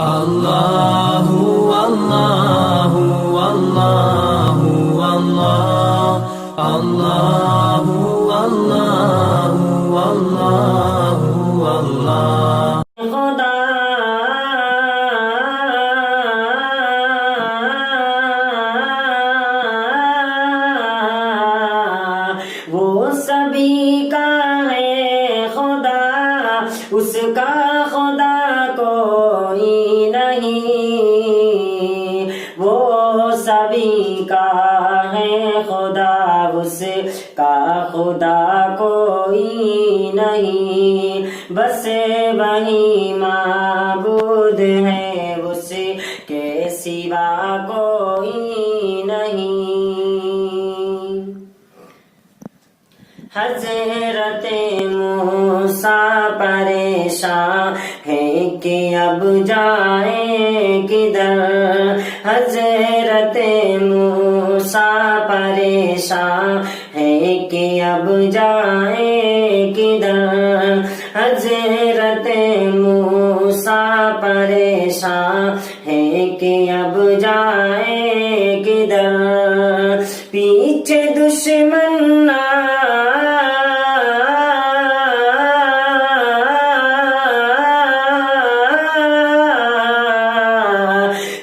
اللہ اللہ اللہ اللہ اللہ اللہ اللہ اللہ خدا وہ سبھی کا ہے خدا، اس کا خدا کوئی نہیں، وہ سبھی کا ہے خدا، اس کا خدا کوئی نہیں، بس وہی معبود ہے، اس کے سوا کوئی نہیں۔ حضرت موسیٰ پریشان ہے کہ اب جائیں کدھر، حضرت موسیٰ پریشان ہے کہ اب جائیں کدھر، حضرت موسیٰ پریشان ہے کہ اب جائیں کدھر، پیچھے دشمن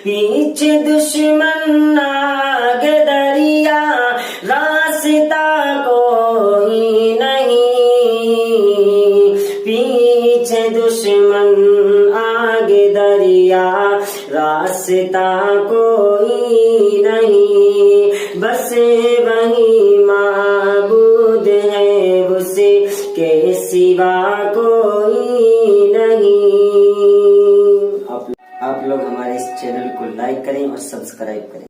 پیچھے دشمن آگے دریا، راستہ کوئی نہیں، پیچھے دشمن آگے دریا، راستہ کوئی نہیں، بس وہی معبود ہے، اس کے سوا کوئی نہیں۔ آپ لوگ ہمارے اس چینل کو لائک کریں اور سبسکرائب کریں۔